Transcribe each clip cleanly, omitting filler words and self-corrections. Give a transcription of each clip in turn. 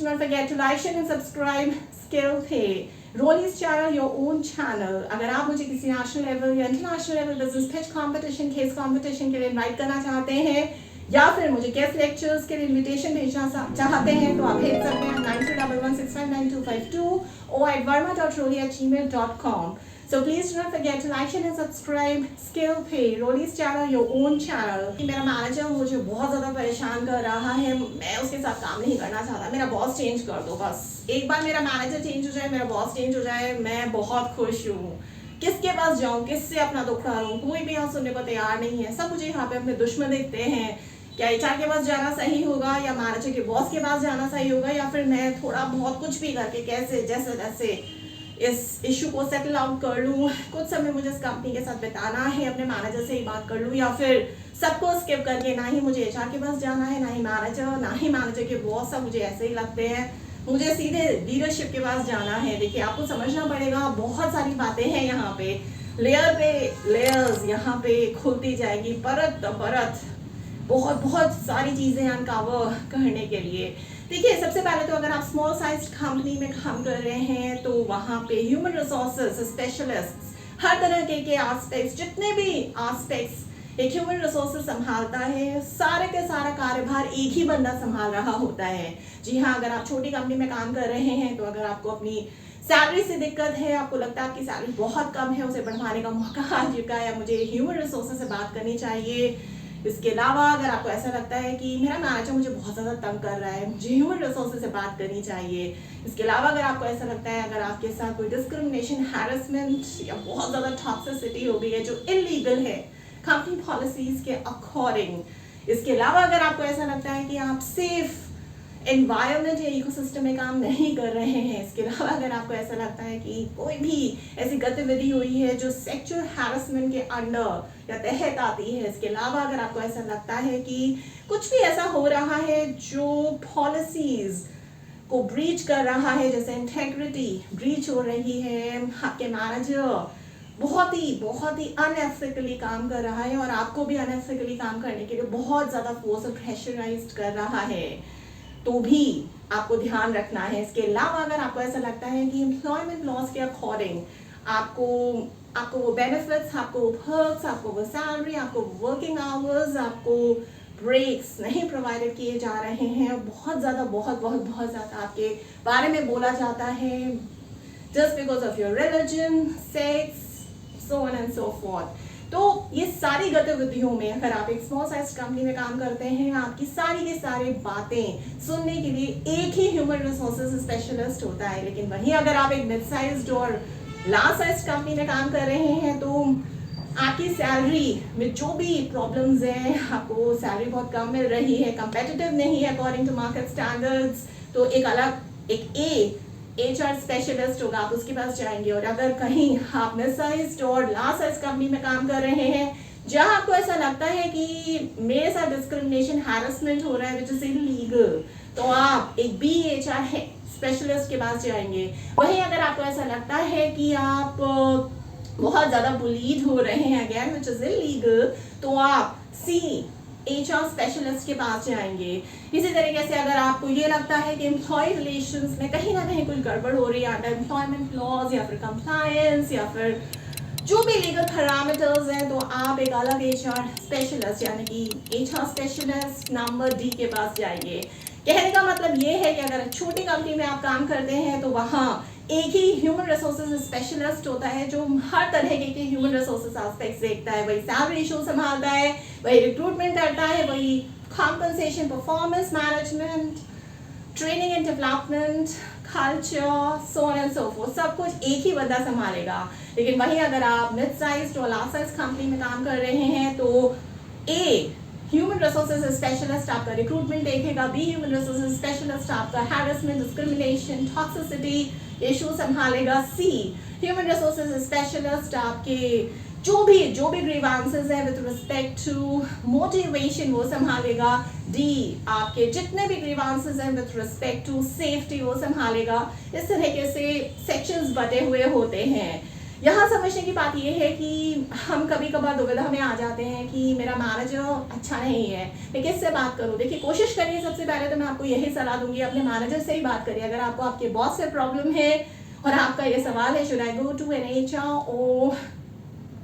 do not forget to like, share and subscribe Skill Pay. Rolly's channel, your own channel. अगर आप मुझे किसी national level या international level business pitch competition, case competition के लिए invite करना चाहते हैं या फिर मुझे गेस्ट लेक्चर्स के लिए इनविटेशन भेजना चाहते हैं तो आप भेज सकते हैं 9311659252 or at verma.rolly@gmail.com. So please do not forget to like, share and subscribe Skill Pay, Rolly's channel, your own channel. मेरा मैनेजर मुझे बहुत ज़्यादा परेशान कर रहा है, मैं उसके साथ काम नहीं करना चाहता, मेरा बॉस चेंज कर दो बस। एक बार मेरा मैनेजर चेंज हो जाए, मेरा बॉस चेंज हो जाए, मैं बहुत खुश हूँ। किसके पास जाऊँ, किससे अपना दुख करूँ, कोई भी यहाँ सुनने को तैयार नहीं है। सब मुझे यहाँ पे अपने दुश्मन देखते हैं। क्या एचआर के पास जाना सही होगा या मैनेजर के बॉस के पास जाना सही होगा या फिर मैं थोड़ा बहुत कुछ भी करके कैसे जैसे तैसे इस इशू को सेटल आउट कर लूँ। कुछ समय मुझे इस कंपनी के साथ बिताना है, अपने मैनेजर से ही बात कर लूँ या फिर सबको स्किप करके ना ही मुझे एचआर के पास जाना है, ना ही मैनेजर के बॉस, सब मुझे ऐसे ही लगते हैं। मुझे सीधे लीडरशिप के पास जाना है। देखिए आपको समझना पड़ेगा, बहुत सारी बातें हैं यहाँ पे, लेयर पे लेयर्स यहाँ पे खुलती जाएगी, परत परत, बहुत सारी चीज़ें अनकवर करने के लिए। देखिए सबसे पहले तो अगर आप स्मॉल साइज कंपनी में काम कर रहे हैं तो वहाँ पे ह्यूमन रिसोर्सेज स्पेशलिस्ट, हर तरह के एस्पेक्ट्स, जितने भी एस्पेक्ट्स एक ह्यूमन रिसोर्सेज संभालता है, सारे के सारा कार्यभार एक ही बंदा संभाल रहा होता है। जी हाँ, अगर आप छोटी कंपनी में काम कर रहे हैं तो अगर आपको अपनी सैलरी से दिक्कत है, आपको लगता है आपकी सैलरी बहुत कम है, उसे बढ़वाने का मौका आ चुका है, मुझे ह्यूमन रिसोर्सेज से बात करनी चाहिए। इसके अलावा अगर आपको ऐसा लगता है कि मेरा मैनेजर मुझे बहुत ज़्यादा तंग कर रहा है, मुझे ह्यूमन रिसोर्सेज से बात करनी चाहिए। इसके अलावा अगर आपको ऐसा लगता है अगर आपके साथ कोई डिस्क्रिमिनेशन, हैरेसमेंट या बहुत ज़्यादा टॉक्सिसिटी हो गई है जो इलीगल है कंपनी पॉलिसीज के अकॉर्डिंग। इसके अलावा अगर आपको ऐसा लगता है कि आप सेफ एनवायरनमेंट या इकोसिस्टम में काम नहीं कर रहे हैं, इसके अलावा अगर आपको ऐसा लगता है कि कोई भी ऐसी गतिविधि हुई है जो सेक्सुअल हैरेसमेंट के अंडर या तहत आती है, इसके अलावा अगर आपको ऐसा लगता है कि कुछ भी ऐसा हो रहा है जो पॉलिसीज को ब्रीच कर रहा है, जैसे इंटेग्रिटी ब्रीच हो रही है, आपके मैनेजर बहुत ही अनएथिकली काम कर रहा है और आपको भी अनएथिकली काम करने के लिए बहुत ज़्यादा फोर्स और प्रेशराइज्ड कर रहा है, तो भी आपको ध्यान रखना है। इसके अलावा अगर आपको ऐसा लगता है कि एम्प्लॉयमेंट लॉज के अकॉर्डिंग आपको वो बेनिफिट्स, आपको वो पर्क्स, आपको वो सैलरी, आपको वर्किंग आवर्स, आपको ब्रेक्स नहीं प्रोवाइडेड किए जा रहे हैं, बहुत ज़्यादा आपके बारे में बोला जाता है just because of your religion, sex, so on and so fourth. तो ये सारी गतिविधियों में अगर आप एक स्मॉल साइज कंपनी में काम करते हैं, आपकी सारी की सारी बातें सुनने के लिए एक ही ह्यूमन रिसोर्सेज स्पेशलिस्ट होता है। लेकिन वहीं अगर आप एक मिड साइज और लार्ज साइज कंपनी में काम कर रहे हैं तो आपकी सैलरी में जो भी प्रॉब्लम्स हैं, आपको सैलरी बहुत कम मिल रही है, कंपेटिटिव नहीं है अकॉर्डिंग टू मार्केट स्टैंडर्ड्स, तो एक एचआर स्पेशलिस्ट होगा, आप उसके पास जाएंगे। और अगर कहीं आप मिड साइज और लार्ज साइज कंपनी में काम कर रहे हैं जहां आपको ऐसा लगता है कि मेरे साथ डिस्क्रिमिनेशन, हैरेसमेंट हो रहा है विच इज इलीगल, तो आप एक बीएचआर स्पेशलिस्ट के पास जाएंगे। वहीं अगर आपको ऐसा लगता है कि आप बहुत ज़्यादा बुलीड हो रहे हैं अगेन विच इज इलीगल, तो आप एचआर स्पेशलिस्ट के पास जाएंगे। इसी तरीके से अगर आपको ये लगता है कि एम्प्लॉय रिलेशंस में कहीं ना कहीं कुछ गड़बड़ हो रही है अंडर एम्प्लॉयमेंट लॉज या फिर कंप्लायंस या फिर जो भी लीगल पैरामीटर्स हैं, तो आप एक अलग एचआर स्पेशलिस्ट यानी कि एचआर स्पेशलिस्ट नंबर डी के पास जाइए। कहने का मतलब ये है कि अगर छोटी कंपनी में आप काम करते हैं तो वहाँ एक ही ह्यूमन रिसोर्सेज स्पेशलिस्ट होता है जो हर तरह के ह्यूमन रिसोर्सेज एस्पेक्ट्स देखता है, वही सैलरी इशू संभालता है, वही रिक्रूटमेंट करता है, वही compensation, performance management, training and development, culture, so on and so fourth, सब कुछ एक ही बंदा संभालेगा। लेकिन वहीं अगर आप मिड साइज और लार्ज साइज कंपनी में काम कर रहे हैं तो ए ह्यूमन रिसोर्सेज स्पेशलिस्ट आपका रिक्रूटमेंट देखेगा, बी ह्यूमन रिसोर्सेज स्पेशलिस्ट आपका हैरेसमेंट, डिस्क्रिमिनेशन, टॉक्सिसिटी इशू संभालेगा, सी ह्यूमन रिसोर्सेज स्पेशलिस्ट आपके जो भी ग्रीवांसेस है विद रिस्पेक्ट टू मोटिवेशन वो संभालेगा, डी आपके जितने भी ग्रीवांसेस हैं विद रिस्पेक्ट टू सेफ्टी वो संभालेगा। इस तरीके से सेक्शंस बटे हुए होते हैं। यहाँ समझने की बात यह है कि हम कभी कभार दुविधा में आ जाते हैं कि मेरा मैनेजर अच्छा नहीं है, मैं किससे बात करूँ। देखिए, कोशिश करिए, सबसे पहले तो मैं आपको यही सलाह दूंगी, अपने मैनेजर से ही बात करिए। अगर आपको आपके बॉस से प्रॉब्लम है और आपका ये सवाल है, should I go to an HR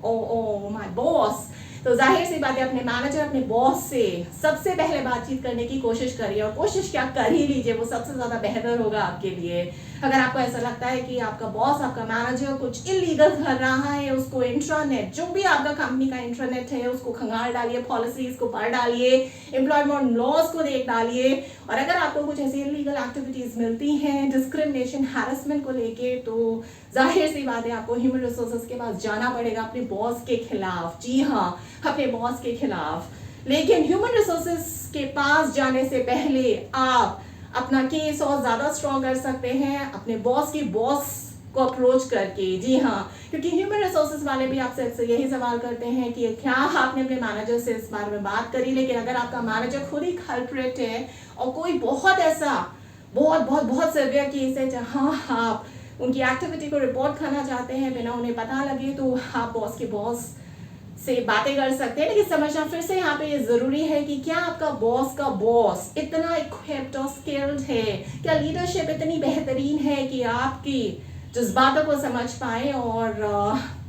or my boss, तो जाहिर सी बात है अपने मैनेजर, अपने बॉस से सबसे पहले बातचीत करने की कोशिश करिए, और कोशिश क्या कर ही लीजिए, वो सबसे ज़्यादा बेहतर होगा आपके लिए। अगर आपको ऐसा लगता है कि आपका बॉस, आपका मैनेजर कुछ इलीगल कर रहा है, उसको इंट्रानेट, जो भी आपका कंपनी का इंट्रानेट है, उसको खंगाल डालिए, पॉलिसीज को पढ़ डालिए, एम्प्लॉयमेंट लॉज को देख डालिए। और अगर आपको कुछ ऐसी इलीगल एक्टिविटीज़ मिलती हैं डिस्क्रिमिनेशन, हैरेसमेंट को लेके, तो जाहिर सी बात है आपको ह्यूमन रिसोर्सेज के पास जाना पड़ेगा अपने बॉस के खिलाफ। जी हाँ, अपने बॉस के खिलाफ। लेकिन ह्यूमन रिसोर्सेज के पास जाने से पहले आप अपना केस और ज़्यादा स्ट्रॉन्ग कर सकते हैं अपने बॉस की बॉस को अप्रोच करके। जी हाँ, क्योंकि ह्यूमन रिसोर्सेज वाले भी आपसे अक्सर यही सवाल करते हैं कि क्या आपने अपने मैनेजर से इस बारे में बात करी। लेकिन अगर आपका मैनेजर खुद ही कल्प्रिट है और कोई बहुत ऐसा बहुत सीवियर केस है जहाँ आप उनकी एक्टिविटी को रिपोर्ट करना चाहते हैं बिना उन्हें पता लगे, तो आप बॉस के बॉस से बातें कर सकते हैं। लेकिन समझना फिर से यहाँ पे ये ज़रूरी है कि क्या आपका बॉस का बॉस इतना इक्विप्ड और स्किल्ड है, क्या लीडरशिप इतनी बेहतरीन है कि आपकी जज्बातों को समझ पाए और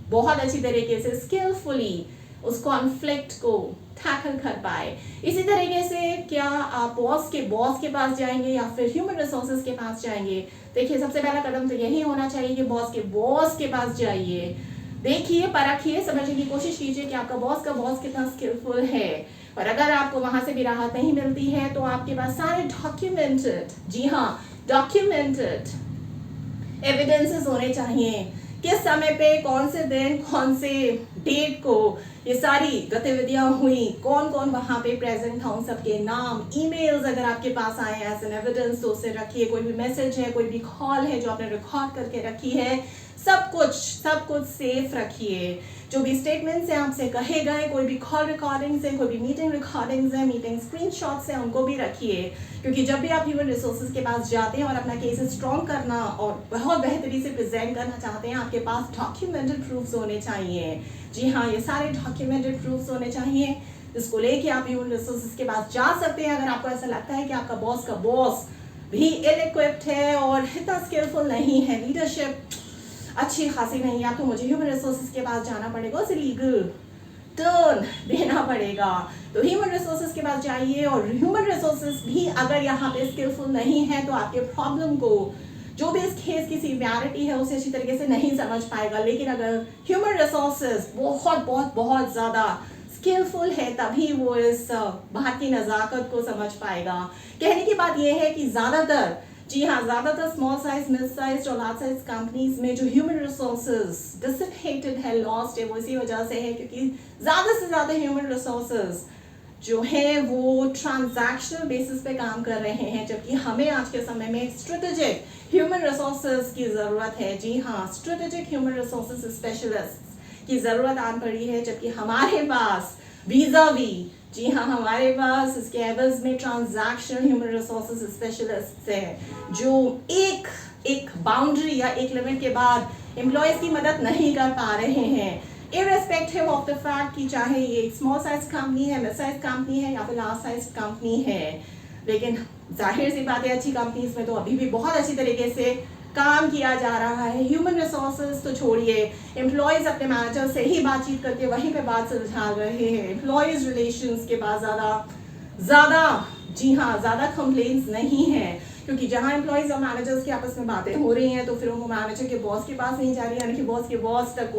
बहुत अच्छी तरीके से स्किलफुली उस कॉन्फ्लिक्ट को टैकल कर पाए। इसी तरीके से क्या आप बॉस के पास जाएंगे या फिर ह्यूमन रिसोर्सेज के पास जाएंगे। देखिए, सबसे पहला कदम तो यही होना चाहिए कि बॉस के पास जाइए, देखिए, परखिए, समझने की कोशिश कीजिए कि आपका बॉस कितना स्किलफुल है। और अगर आपको वहां से भी राहत नहीं मिलती है तो आपके पास सारे डॉक्यूमेंटेड, जी हाँ, डॉक्यूमेंटेड एविडेंसेस होने चाहिए, किस समय पे, कौन से दिन, कौन से डेट को ये सारी गतिविधियां हुई, कौन कौन वहां पे प्रेजेंट था, उन सबके नाम, ईमेल्स अगर आपके पास आए एज एन एविडेंस तो उसे रखिए। कोई भी मैसेज है, कोई भी कॉल है जो आपने रिकॉर्ड करके रखी है, सब कुछ सेफ रखिए। जो भी स्टेटमेंट्स हैं आपसे कहे गए, कोई भी कॉल रिकॉर्डिंग्स हैं, कोई भी मीटिंग रिकॉर्डिंग्स हैं, मीटिंग स्क्रीनशॉट्स हैं, उनको भी रखिए। क्योंकि जब भी आप ह्यूमन रिसोर्सेज के पास जाते हैं और अपना केस स्ट्रॉन्ग करना और बहुत बेहतरी से प्रेजेंट करना चाहते हैं, आपके पास डॉक्यूमेंटेड प्रूफ्स होने चाहिए। जी हाँ, ये सारे डॉक्यूमेंटेड प्रूफ्स होने चाहिए जिसको लेके आप ह्यूमन रिसोर्सेज के पास जा सकते हैं। अगर आपको ऐसा लगता है कि आपका बॉस भी इल इक्विप्ड है और इतना स्किलफुल नहीं है, लीडरशिप अच्छी खासी नहीं है, तो मुझे ह्यूमन रिसोर्सेज के पास जाना पड़ेगा, उसे लीगल टर्न देना पड़ेगा, तो ह्यूमन रिसोर्सेज के पास जाइए। और ह्यूमन रिसोर्सेज भी अगर यहाँ पे स्किलफुल नहीं है तो आपके प्रॉब्लम को, जो भी इस केस की सीवियरिटी है, उसे अच्छी तरीके से नहीं समझ पाएगा। लेकिन अगर ह्यूमन रिसोर्सेज बहुत ज़्यादा स्किलफुल है तभी वो इस बात की नज़ाकत को समझ पाएगा। कहने की बात यह है कि ज़्यादातर, जी हाँ, ज़्यादातर स्मॉल साइज, मिड साइज और लार्ज साइज कंपनीज में जो ह्यूमन रिसोर्सेज डिसिपेटेड है, लॉस्ट है, वो इसी वजह से है क्योंकि ज़्यादा से ज़्यादा ह्यूमन रिसोर्सेज जो है वो ट्रांजैक्शनल बेसिस पे काम कर रहे हैं, जबकि हमें आज के समय में स्ट्रेटेजिक ह्यूमन रिसोर्सेज की ज़रूरत है। जी हाँ, स्ट्रेटेजिक ह्यूमन रिसोर्सेज स्पेशलिस्ट की ज़रूरत आन पड़ी है, जबकि हमारे पास वीज़ावी, जी हाँ, हमारे पास इसके एवज में ट्रांजैक्शनल ह्यूमन रिसोर्सेज स्पेशलिस्ट हैं जो एक बाउंड्री या एक लिमिट के बाद एम्प्लॉयज़ की मदद नहीं कर पा रहे हैं, इररेस्पेक्टिव ऑफ द फैक्ट कि चाहे ये स्मॉल साइज कंपनी है, मिड साइज कंपनी है या फिर लार्ज साइज कंपनी है। लेकिन जाहिर सी बात है, अच्छी कंपनीज में तो अभी भी बहुत अच्छी तरीके से काम किया जा रहा है। ह्यूमन रिसोर्सेज तो छोड़िए, एम्प्लॉयज़ अपने मैनेजर से ही बातचीत करके वहीं पे बात सुलझा रहे हैं। एम्प्लॉयज़ रिलेशंस के पास ज़्यादा जी हाँ, ज़्यादा कंप्लेंट्स नहीं है, क्योंकि जहाँ एम्प्लॉयज़ और मैनेजर्स की आपस में बातें हो रही हैं तो फिर वो मैनेजर के बॉस के पास नहीं जा रही, यानी कि बॉस के बॉस तक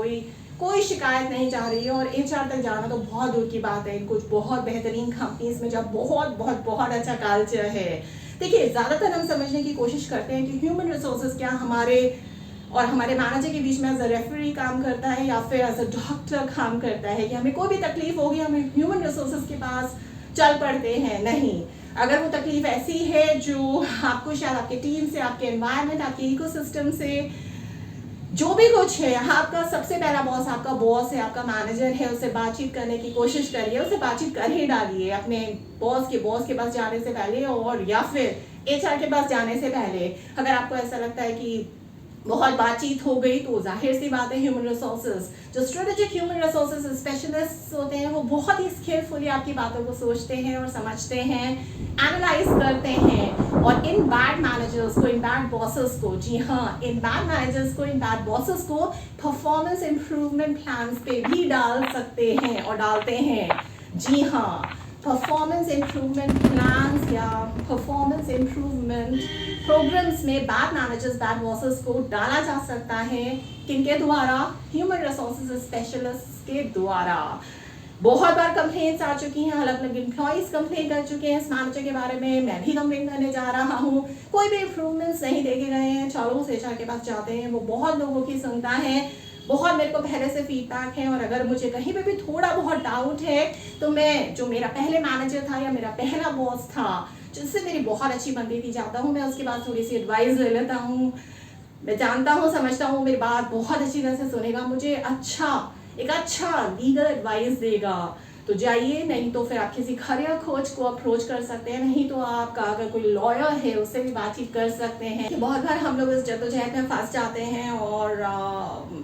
कोई शिकायत नहीं जा रही है। और HR तक जाना तो बहुत दूर की बात है। कुछ बहुत बेहतरीन कंपनीज में जब बहुत अच्छा कल्चर है। देखिए, ज़्यादातर हम समझने की कोशिश करते हैं कि ह्यूमन रिसोर्सेज क्या हमारे और हमारे मैनेजर के बीच में एज अ रेफरी काम करता है या फिर एज अ डॉक्टर काम करता है, कि हमें कोई भी तकलीफ होगी हम ह्यूमन रिसोर्सेज के पास चल पड़ते हैं। नहीं, अगर वो तकलीफ ऐसी है जो आपको शायद आपके टीम से, आपके एनवायरनमेंट, आपके इकोसिस्टम से, जो भी कुछ है, आपका सबसे पहला बॉस आपका बॉस है, आपका मैनेजर है, उससे बातचीत करने की कोशिश करिए, उससे बातचीत कर ही डालिए अपने बॉस के पास जाने से पहले और या फिर HR के पास जाने से पहले। अगर आपको ऐसा लगता है कि बहुत बातचीत हो गई तो जाहिर सी बात है ह्यूमन रिसोर्सेज जो स्ट्रेटेजिक ह्यूमन रिसोर्सेज स्पेशलिस्ट होते हैं वो बहुत ही स्किलफुली आपकी बातों को सोचते हैं और समझते हैं, एनालाइज करते हैं और इन बैड मैनेजर्स को, इन बैड बॉसेस को, जी हाँ, इन बैड मैनेजर्स को, इन बैड बॉसेस को परफॉर्मेंस इम्प्रूवमेंट प्लान्स पे भी डाल सकते हैं और डालते हैं। जी हाँ, परफॉर्मेंस इम्प्रूवमेंट प्लान्स या परफॉर्मेंस इम्प्रूवमेंट प्रोग्राम्स में बैड मैनेजर्स, बैड बॉसेस को डाला जा सकता है। किनके द्वारा? ह्यूमन रिसोर्सेज स्पेशलिस्ट के द्वारा। बहुत बार कंप्लेंट्स आ चुकी हैं, अलग अलग एम्प्लॉइज कंप्लेन कर चुके हैं इस मैनेजर के बारे में, मैं भी कंप्लेन करने जा रहा हूँ। कोई भी इम्प्रूवमेंट्स नहीं देखे गए हैं, चलो उस एचआर के पास जाते हैं, वो बहुत लोगों की सुनता है, बहुत मेरे को पहले से फीडबैक है और अगर मुझे कहीं पे भी थोड़ा बहुत डाउट है तो मैं, जो मेरा पहले मैनेजर था या मेरा पहला बॉस था जिससे मेरी बहुत अच्छी बनती थी, जाता हूँ मैं उसके बाद थोड़ी सी एडवाइस ले लेता हूँ। मैं जानता हूँ, समझता हूँ, मेरी बात बहुत अच्छी तरह से सुनेगा, मुझे एक अच्छा लीगल एडवाइस देगा। तो जाइए, नहीं तो फिर आप किसी करियर कोच को अप्रोच कर सकते हैं, नहीं तो आपका अगर कोई लॉयर है उससे भी बातचीत कर सकते हैं। कि बहुत बार हम लोग इस जद्दोजहद में फंस जाते हैं और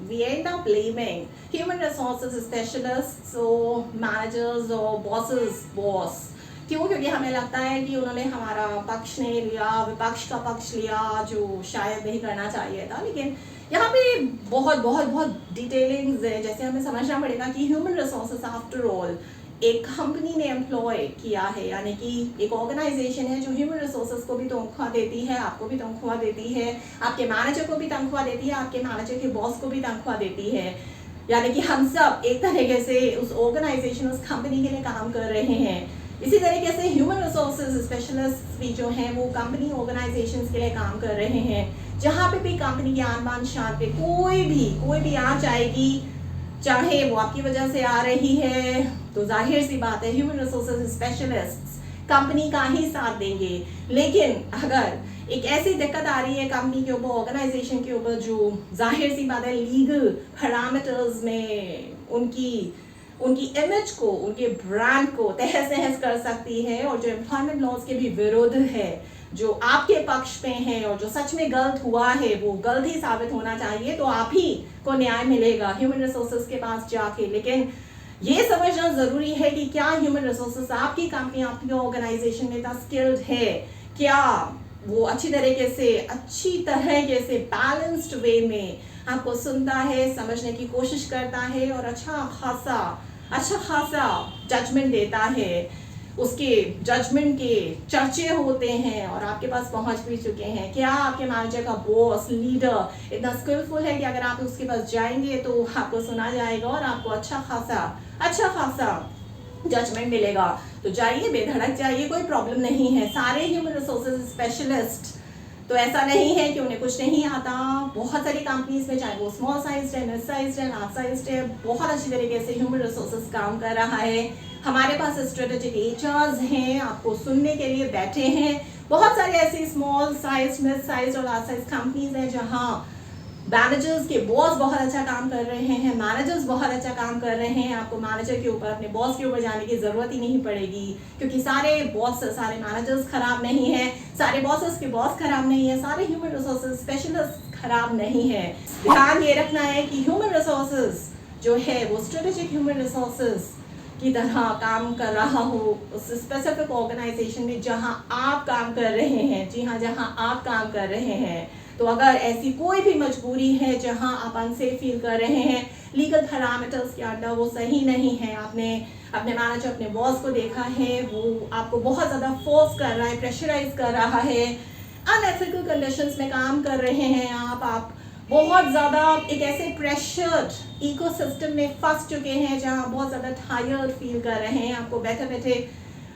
we end up blaming human resources specialist, managers और बॉस। क्यों? क्योंकि हमें लगता है कि उन्होंने हमारा पक्ष नहीं लिया, विपक्ष का पक्ष लिया, जो शायद नहीं करना चाहिए था। लेकिन यहाँ पे बहुत बहुत बहुत डिटेलिंग्स है, जैसे हमें समझना पड़ेगा कि ह्यूमन रिसोर्सेज आफ्टर ऑल एक कंपनी ने एम्प्लॉय किया है, यानी कि एक ऑर्गेनाइजेशन है जो ह्यूमन रिसोर्सेज को भी तनख्वाह देती है, आपको भी तनख्वाह देती है, आपके मैनेजर को भी तनख्वाह देती है, आपके मैनेजर के बॉस को भी तनख्वाह देती है, यानी कि हम सब एक तरीके से उस ऑर्गेनाइजेशन, उस कंपनी के लिए काम कर रहे हैं। इसी तरीके से ह्यूमन रिसोर्सेज स्पेशलिस्ट भी जो हैं वो कंपनी ऑर्गेनाइजेशंस के लिए काम कर रहे हैं। जहाँ पे भी कंपनी की आन बान शान पे कोई भी आ जाएगी, चाहे वो आपकी वजह से आ रही है, तो जाहिर सी बात है ह्यूमन रिसोर्सेज स्पेशलिस्ट कंपनी का ही साथ देंगे। लेकिन अगर एक ऐसी दिक्कत आ रही है कंपनी के ऊपर, ऑर्गेनाइजेशन के ऊपर, जो जाहिर सी बात है लीगल पैरामीटर्स में उनकी इमेज को, उनके ब्रांड को तहस नहस कर सकती है और जो एम्प्लॉयमेंट लॉज के भी विरुद्ध है, जो आपके पक्ष पे है और जो सच में गलत हुआ है वो गलत ही साबित होना चाहिए, तो आप ही को न्याय मिलेगा ह्यूमन रिसोर्सेज के पास जाके। लेकिन ये समझना जरूरी है कि क्या ह्यूमन रिसोर्सेज आपकी कंपनी, आपकी ऑर्गेनाइजेशन में इतना स्किल्ड है, क्या वो अच्छी तरीके से बैलेंस्ड वे में आपको सुनता है, समझने की कोशिश करता है और अच्छा खासा जजमेंट देता है। उसके जजमेंट के चर्चे होते हैं और आपके पास पहुंच भी चुके हैं। क्या आपके मैनेजर का बॉस, लीडर इतना स्किलफुल है कि अगर आप उसके पास जाएंगे तो आपको सुना जाएगा और आपको अच्छा खासा जजमेंट मिलेगा? तो जाइए, बेधड़क जाइए, कोई प्रॉब्लम नहीं है। सारे ह्यूमन रिसोर्सेज स्पेशलिस्ट तो ऐसा नहीं है कि उन्हें कुछ नहीं आता। बहुत सारी कंपनीज में, चाहे वो स्मॉल साइज है, मिड साइज है, लार्ज साइज है, बहुत अच्छी तरीके से ह्यूमन रिसोर्सेज काम कर रहा है। हमारे पास स्ट्रेटेजिक एचआर्स हैं, आपको सुनने के लिए बैठे हैं। बहुत सारे ऐसे स्मॉल साइज, मिड साइज और लार्ज साइज कंपनीज हैं जहां मैनेजर्स के बॉस बहुत अच्छा काम कर रहे हैं, मैनेजर्स बहुत अच्छा काम कर रहे हैं। आपको मैनेजर के ऊपर, अपने बॉस के ऊपर जाने की जरूरत ही नहीं पड़ेगी, क्योंकि सारे मैनेजर्स खराब नहीं है, सारे बॉसेस के बॉस खराब नहीं है, सारे ह्यूमन रिसोर्सेज स्पेशलिस्ट खराब नहीं है। ध्यान ये रखना है कि ह्यूमन रिसोर्सेज जो है वो स्ट्रेटेजिक ह्यूमन रिसोर्सेज की तरह काम कर रहा हो उस स्पेसिफिक ऑर्गेनाइजेशन में जहां आप काम कर रहे हैं। जी हाँ, जहां आप काम कर रहे हैं। तो अगर ऐसी कोई भी मजबूरी है जहां आप अनसेफ फील कर रहे हैं, लीगल पैरामीटर्स के अंडर वो सही नहीं है, आपने अपने मैनेजर, अपने बॉस को देखा है, वो आपको बहुत ज़्यादा फोर्स कर रहा है, प्रेशराइज कर रहा है, अनएथिकल कंडीशंस में काम कर रहे हैं आप बहुत ज़्यादा एक ऐसे प्रेशर्ड इकोसिस्टम में फंस चुके हैं जहां बहुत ज़्यादा टायर्ड फील कर रहे हैं, आपको बैठे बैठे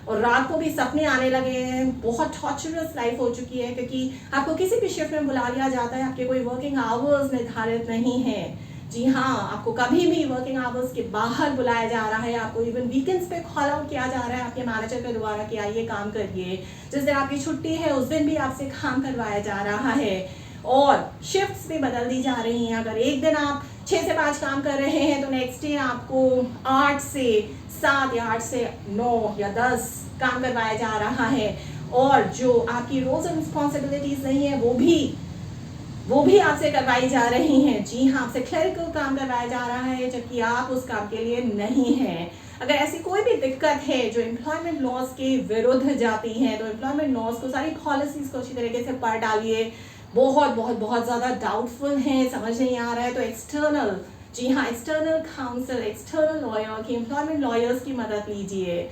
और रात को भी सपने आने लगे हैं, बहुत टॉर्चरस लाइफ हो चुकी है, क्योंकि आपको किसी भी शिफ्ट में बुला लिया जाता है, आपके कोई वर्किंग आवर्स निर्धारित नहीं है। जी हाँ, आपको कभी भी वर्किंग आवर्स के बाहर बुलाया जा रहा है, आपको इवन वीकेंड्स पे कॉल आउट किया जा रहा है आपके मैनेजर के द्वारा कि आइए काम करिए। जिस दिन आपकी छुट्टी है उस दिन भी आपसे काम करवाया जा रहा है और शिफ्ट्स भी बदल दी जा रही हैं। अगर एक दिन आप 6 से 5 काम कर रहे हैं तो नेक्स्ट डे आपको 8 से 7 या 8 से 9 या 10 काम करवाया जा रहा है और जो आपकी रोल्स एंड रिस्पॉन्सिबिलिटीज नहीं है वो वो भी आपसे करवाई जा रही हैं। जी हाँ, आपसे क्लरिकल काम करवाया जा रहा है जबकि आप उस काम के लिए नहीं हैं। अगर ऐसी कोई भी दिक्कत है जो एम्प्लॉयमेंट लॉज के विरुद्ध जाती है तो एम्प्लॉयमेंट लॉज को, सारी पॉलिसीज को अच्छी तरीके से पढ़ डालिए। बहुत बहुत बहुत ज़्यादा डाउटफुल हैं, समझ नहीं आ रहा है तो एक्सटर्नल, जी हाँ, एक्सटर्नल काउंसिल, एक्सटर्नल लॉयर की, एम्प्लॉयमेंट लॉयर्स की मदद लीजिए।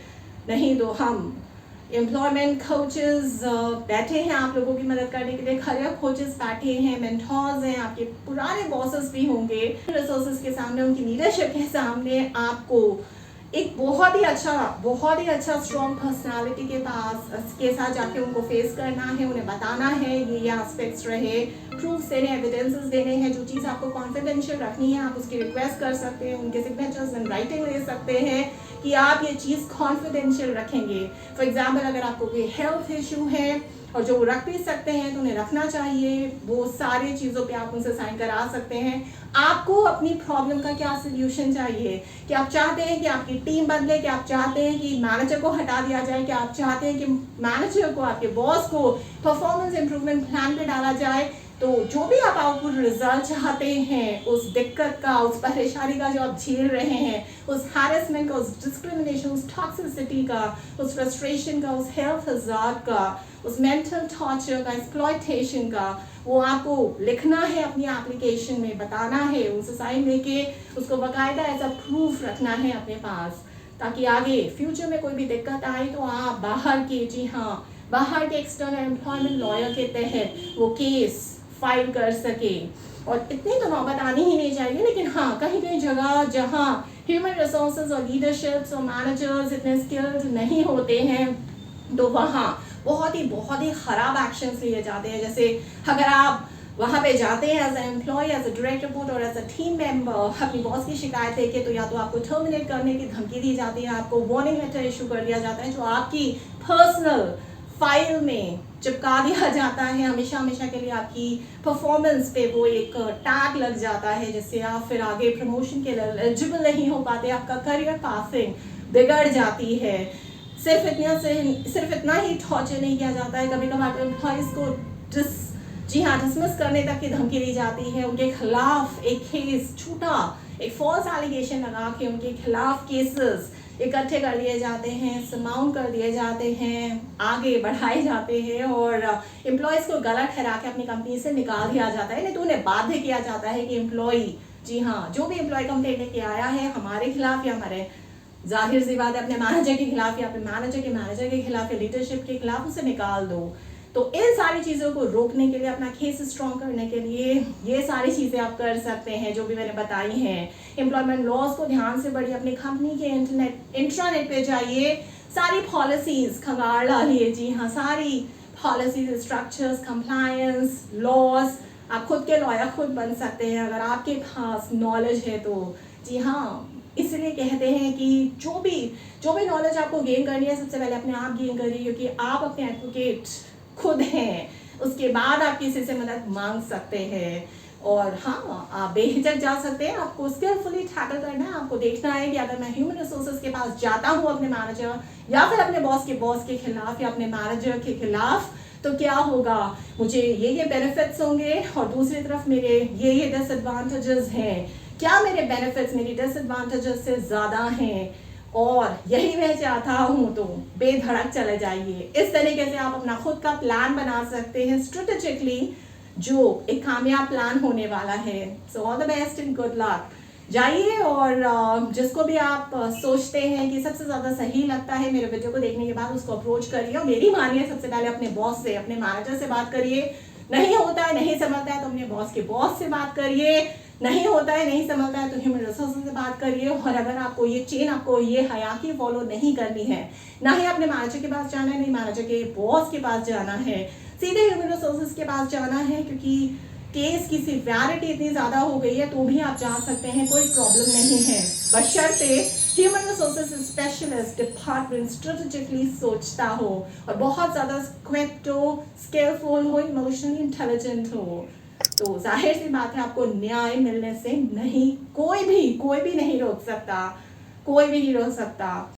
नहीं तो हम एम्प्लॉयमेंट कोचेस बैठे हैं आप लोगों की मदद करने के लिए, करियर कोचेस बैठे हैं, मेंटोर्स हैं, आपके पुराने बॉसेस भी होंगे। रिसोर्सेज के सामने, उनकी लीडरशिप के सामने आपको एक बहुत ही अच्छा स्ट्रॉन्ग पर्सनालिटी के साथ जाके उनको फेस करना है, उन्हें बताना है ये एस्पेक्ट्स रहे, प्रूफ्स देने, एविडेंसेस देने हैं। जो चीज़ आपको कॉन्फिडेंशियल रखनी है आप उसकी रिक्वेस्ट कर सकते हैं, उनके सिग्नेचर्स इन राइटिंग ले सकते हैं कि आप ये चीज़ कॉन्फिडेंशियल रखेंगे। फॉर एग्जाम्पल, अगर आपको कोई हेल्थ इशू है और जो वो रख भी सकते हैं तो उन्हें रखना चाहिए, वो सारी चीज़ों पे आप उनसे साइन करा सकते हैं। आपको अपनी प्रॉब्लम का क्या सोल्यूशन चाहिए, कि आप चाहते हैं कि आपकी टीम बदले, कि आप चाहते हैं कि मैनेजर को हटा दिया जाए, कि आप चाहते हैं कि मैनेजर को, आपके बॉस को परफॉर्मेंस इंप्रूवमेंट प्लान पे डाला जाए। तो जो भी आप आउटपुट रिजल्ट चाहते हैं, उस दिक्कत का, उस परेशानी का जो आप झेल रहे हैं, उस हैरेसमेंट का, उस डिस्क्रिमिनेशन, उस टॉक्सिसिटी का, उस फ्रस्ट्रेशन का, उस हेल्थ हज़ार्ड का, उस मेंटल टॉर्चर का, एक्सप्लॉयटेशन का, वो आपको लिखना है, अपनी एप्लीकेशन में बताना है, उनसे साइन लेके उसको बाकायदा एज अ प्रूफ रखना है अपने पास, ताकि आगे फ्यूचर में कोई भी दिक्कत आए तो आप बाहर के, जी हाँ, बाहर के एक्सटर्नल एम्प्लॉयमेंट लॉयर के तहत वो केस फाइल कर सके। और इतनी तो नौबत आनी ही नहीं चाहिए, लेकिन हाँ, कहीं कहीं जगह जहाँ ह्यूमन रिसोर्सेज और लीडरशिप्स और मैनेजर्स इतने स्किल्ड नहीं होते हैं तो वहाँ बहुत ही ख़राब एक्शंस लिए जाते हैं। जैसे अगर आप वहाँ पे जाते हैं as a employee, as a direct report और एज अ टीम मेंबर अपनी बॉस की शिकायत लेके, तो या तो आपको टर्मिनेट करने की धमकी दी जाती है, आपको वार्निंग लेटर इशू कर दिया जाता है जो आपकी पर्सनल फाइल में चिपका दिया जाता है। हमेशा हमेशा के लिए आपकी परफॉर्मेंस पे वो एक टैग लग जाता है, जिससे आप फिर आगे प्रमोशन के लिए एलिजिबल नहीं हो पाते, आपका करियर पासिंग बिगड़ जाती है। सिर्फ इतना ही टॉर्चर नहीं किया जाता है, कभी कभार एम्प्लॉयज़ को डिसमिस करने तक की धमकी दी जाती है, उनके खिलाफ एक केस झूठा, एक फॉल्स एलिगेशन लगा के उनके खिलाफ केसेस इकट्ठे कर लिए जाते हैं, समाउंट कर दिए जाते हैं, आगे बढ़ाए जाते हैं और एम्प्लॉयज़ को गलत ठहरा के अपनी कंपनी से निकाल दिया जाता है। नहीं तो उन्हें बाध्य किया जाता है कि एम्प्लॉय, जी हाँ, जो भी एम्प्लॉय कंप्लेंट लेके आया है हमारे खिलाफ या हमारे, जाहिर सी बात है, अपने मैनेजर के खिलाफ या अपने मैनेजर के खिलाफ या लीडरशिप के खिलाफ उसे निकाल दो। तो इन सारी चीज़ों को रोकने के लिए, अपना केस स्ट्रॉन्ग करने के लिए ये सारी चीज़ें आप कर सकते हैं जो भी मैंने बताई हैं। एम्प्लॉयमेंट लॉज को ध्यान से पढ़िए, अपनी कंपनी के इंट्रानेट पे जाइए, सारी पॉलिसीज़ खंगाल डालिए। जी हाँ, सारी पॉलिसीज, स्ट्रक्चर्स, कंप्लायंस, लॉज, आप खुद के लॉयर खुद बन सकते हैं अगर आपके पास नॉलेज है तो। जी हाँ, इसलिए कहते हैं कि जो भी नॉलेज आपको गेन करनी है, सबसे पहले अपने आप गेन करिए, क्योंकि आप अपने एडवोकेट खुद हैं। उसके बाद आप किसी से मदद मांग सकते हैं और हाँ, आप बेहिचक जा सकते हैं। आपको स्किलफुली टैकल करना है, आपको देखना है कि अगर मैं ह्यूमन रिसोर्सेज के पास जाता हूँ अपने मैनेजर या फिर अपने बॉस के खिलाफ या अपने मैनेजर के खिलाफ, तो क्या होगा, मुझे ये बेनिफिट्स होंगे और दूसरी तरफ मेरे ये डिसएडवांटेजेस हैं। क्या मेरे बेनिफिट्स मेरी डिसएडवांटेजेस से ज़्यादा हैं और यही मैं चाहता हूँ, तो बेधड़क चले जाइए। इस तरीके से आप अपना खुद का प्लान बना सकते हैं स्ट्रेटेजिकली, जो एक कामयाब प्लान होने वाला है। So all the best and good luck. जाइए और जिसको भी आप सोचते हैं कि सबसे ज़्यादा सही लगता है मेरे वीडियो को देखने के बाद, उसको अप्रोच करिए और मेरी मानिए, सबसे पहले अपने बॉस से, अपने मैनेजर से बात करिए। नहीं होता है, नहीं समझता है तो अपने बॉस के बॉस से बात करिए। नहीं होता है, नहीं समझता है तो ह्यूमन रिसोर्सेज से बात करिए। और अगर आपको ये चेन, आपको ये हायरार्की फॉलो नहीं करनी है, ना ही अपने मैनेजर के पास जाना है, नहीं मैनेजर के बॉस के पास जाना है, सीधे ह्यूमन रिसोर्सेज के पास जाना है, क्योंकि केस की सिवियरिटी इतनी ज़्यादा हो गई है तो भी आप जा सकते हैं, कोई प्रॉब्लम नहीं है, बशर्ते human resources specialist department strategically सोचता हो और बहुत ज़्यादा क्विक हो, स्किलफुल हो, इमोशनली इंटेलिजेंट हो। तो जाहिर सी बात है, आपको न्याय मिलने से नहीं कोई भी नहीं रोक सकता, कोई भी नहीं रोक सकता।